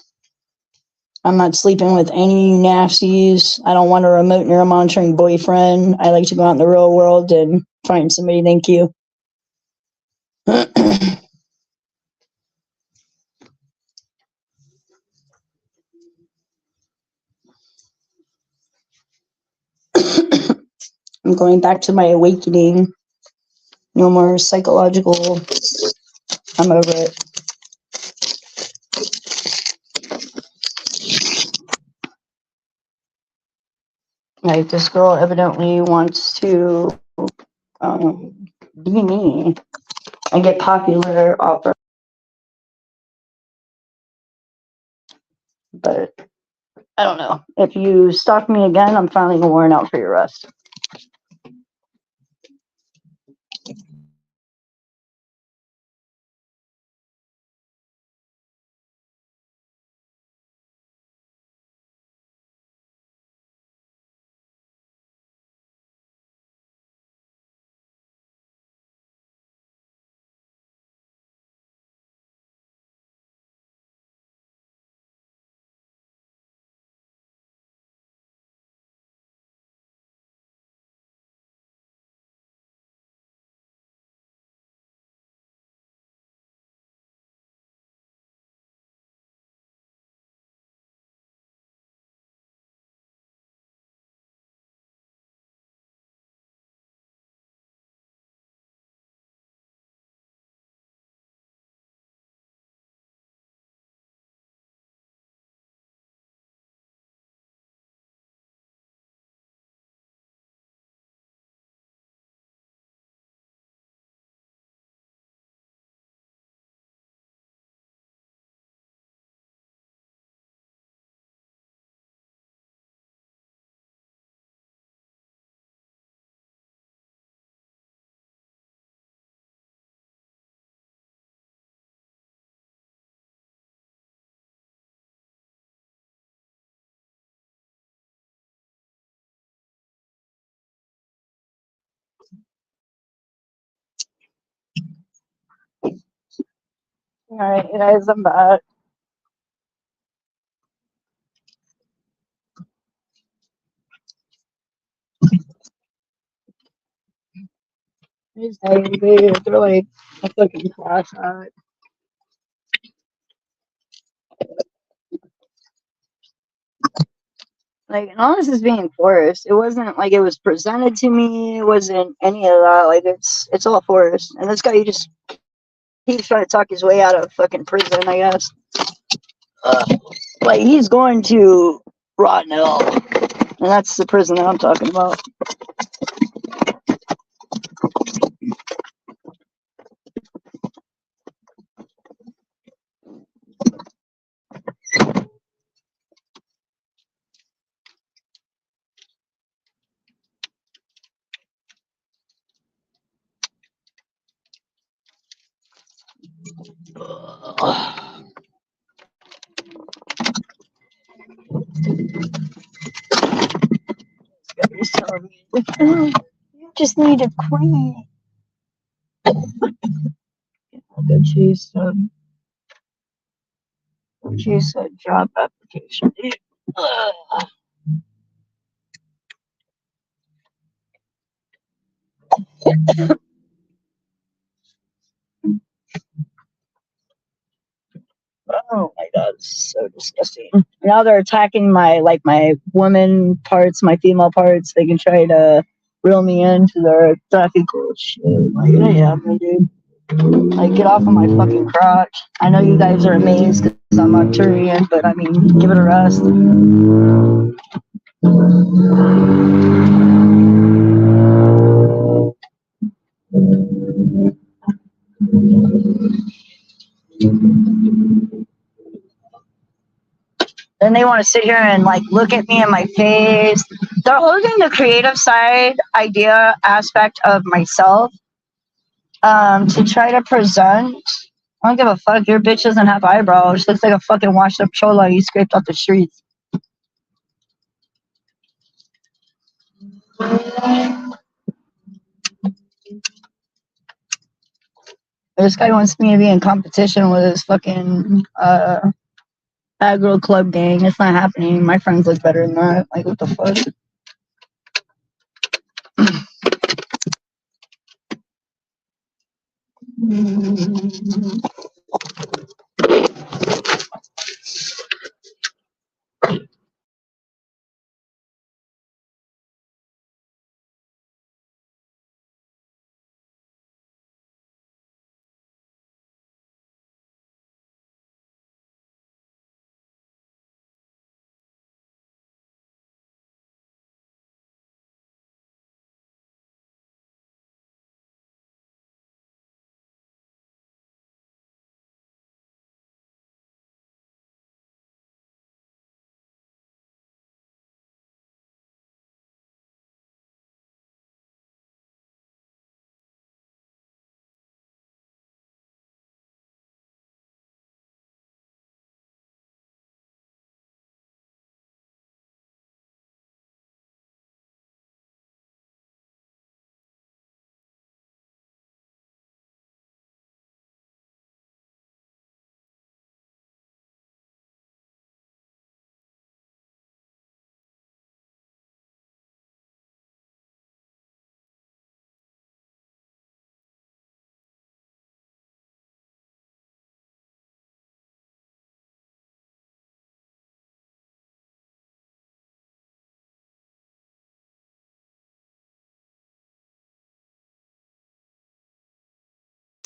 I'm not sleeping with any nasties. I don't want a remote neuromonitoring boyfriend. I like to go out in the real world and find somebody. Thank you. I'm going back to my awakening. No more psychological. I'm over it. Like, this girl evidently wants to be me and get popular off her. But I don't know. If you stalk me again, I'm filing a warrant out for your arrest. All right, guys, I'm back. These days, they're like a fucking class act. Like, none of this is being forced. It wasn't like it was presented to me. It wasn't any of that. Like, it's all forced. And this guy, he just keeps trying to talk his way out of fucking prison, I guess. Like, he's going to rot in hell. And that's the prison that I'm talking about. You just need a cream. Okay, she said job application. Ugh. Oh my god, this is so disgusting. Now they're attacking my woman parts, my female parts. They can try to reel me into their ethical shit. Like, yeah, dude. Like, get off of my fucking crotch. I know you guys are amazed because I'm Arcturian, but I mean, give it a rest. Then they want to sit here and like look at me in my face. They're holding the creative side idea aspect of myself to try to present. I don't give a fuck. Your bitch doesn't have eyebrows. She looks like a fucking washed up chola you scraped off the streets. This guy wants me to be in competition with his fucking aggro club gang. It's not happening. My friends look better than that. Like, what the fuck? This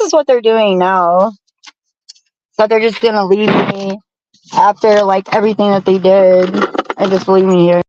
is what they're doing now. So they're just gonna leave me after like everything that they did and just leave me here.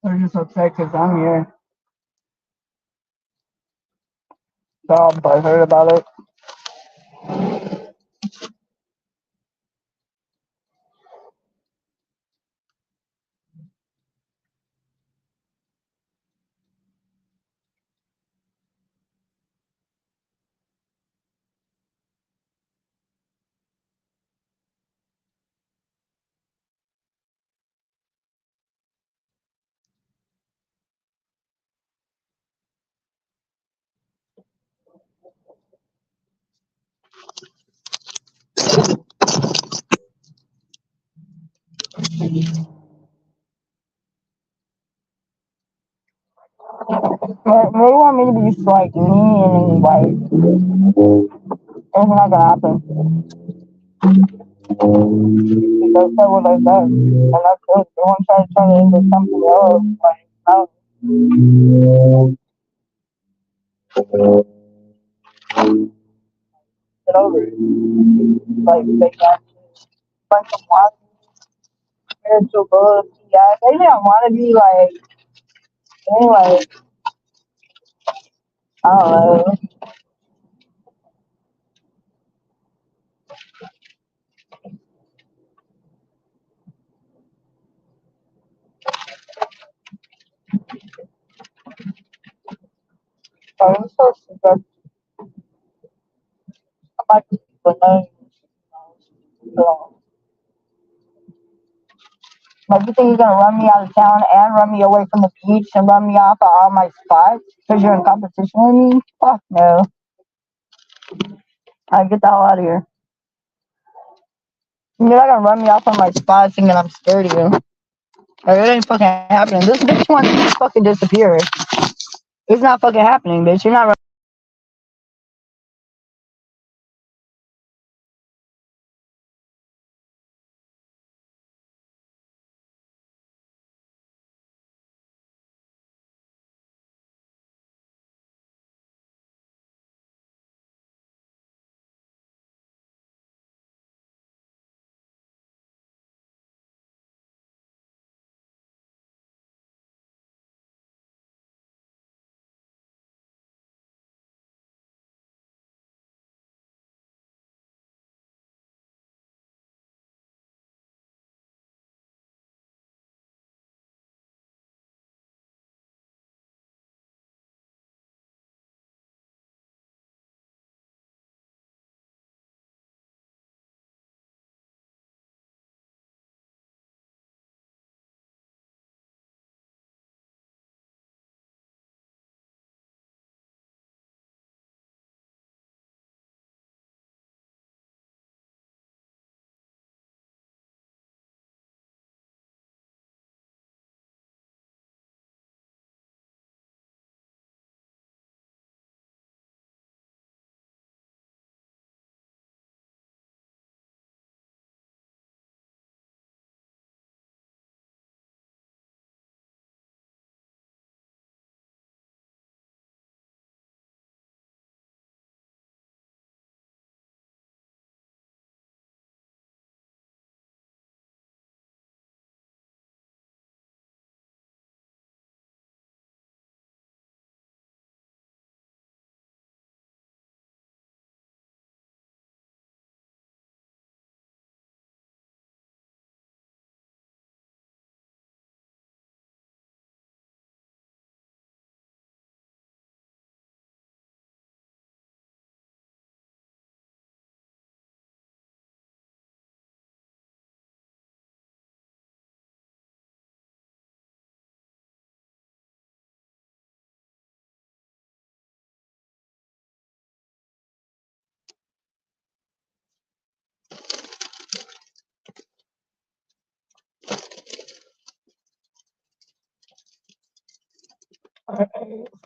They're just upset because I'm here. They're all butthurt about it. They want me to be like mean and like it's not gonna happen. Because that's what I said. And that's it. They want to try to turn it into something else. Like, no, get over it. Like, they got bunch of wild spiritual books. Yeah, they didn't want to be like, they like, I don't know. But it was so stupid. I'm like, people know, so, like, you think you're gonna run me out of town and run me away from the beach and run me off of all my spots because you're in competition with me? Fuck no. I get the hell out of here. You're not gonna run me off on my spots thinking I'm scared of you. Like, it ain't fucking happening. This bitch wants me to fucking disappear. It's not fucking happening, bitch. You're not.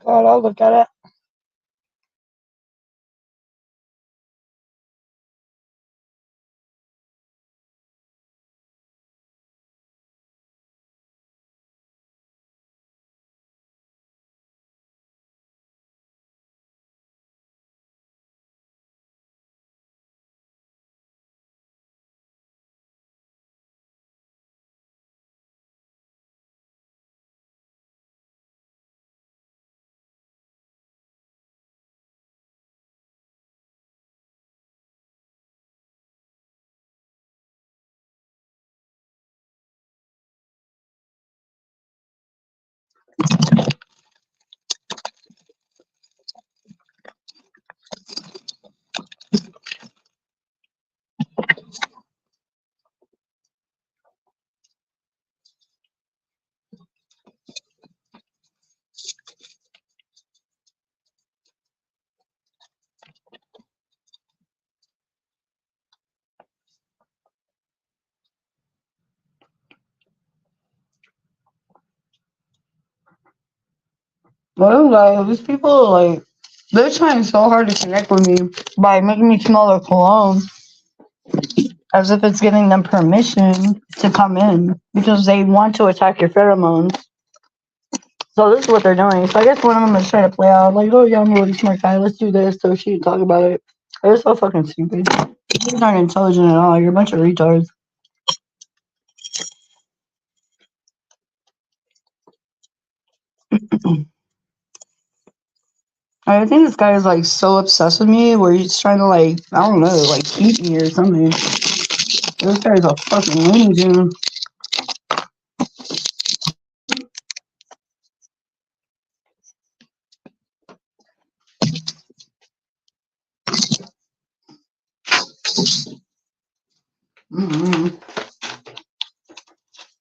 God, I'll look at it. Well, like, these people, like, they're trying so hard to connect with me by making me smell their cologne as if it's giving them permission to come in because they want to attack your pheromones. So this is what they're doing. So I guess one of them is trying to play out like, oh yeah, I'm a really smart guy. Let's do this so she can talk about it. They're so fucking stupid. You guys aren't intelligent at all. You're a bunch of retards. I think this guy is like so obsessed with me where he's trying to like, I don't know, like keep me or something. This guy's a fucking loony tune. Mm-hmm.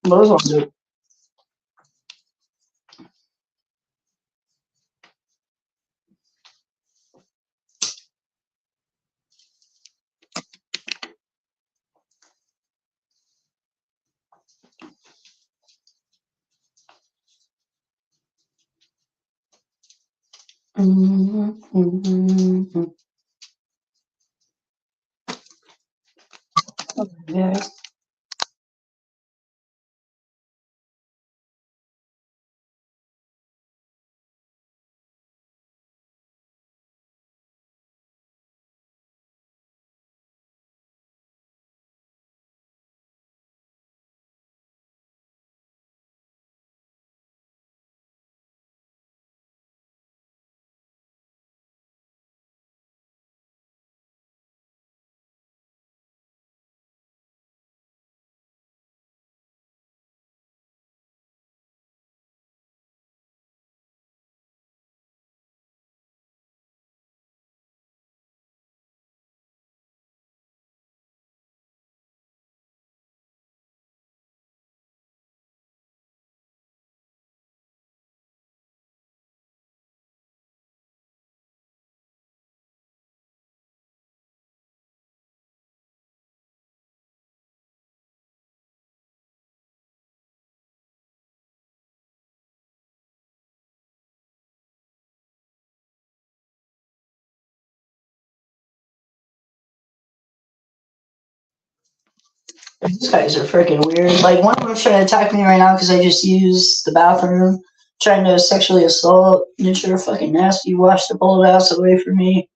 Those ones do. Mm-hmm. Yeah. These guys are freaking weird. Like, one of them's trying to attack me right now because I just used the bathroom, trying to sexually assault. You're fucking nasty. Wash the bold ass away from me.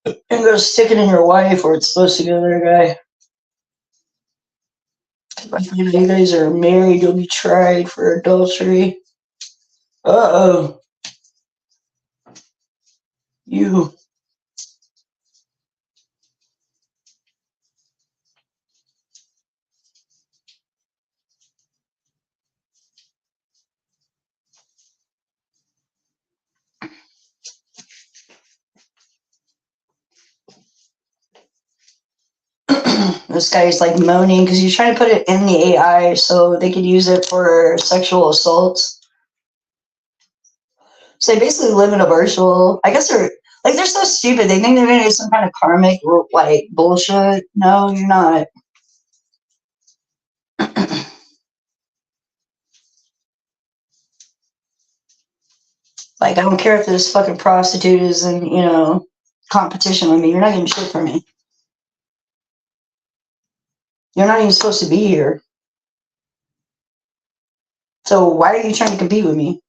And go stick it in your wife where it's supposed to go there, guy. If you guys are married, you'll be tried for adultery. Uh-oh. You. This guy's like moaning because he's trying to put it in the AI so they could use it for sexual assaults. So they basically live in a virtual. I guess they're so stupid. They think they're gonna do some kind of karmic like bullshit. No, you're not. Like, I don't care if this fucking prostitute is in competition with me. You're not getting shit from me. You're not even supposed to be here. So why are you trying to compete with me?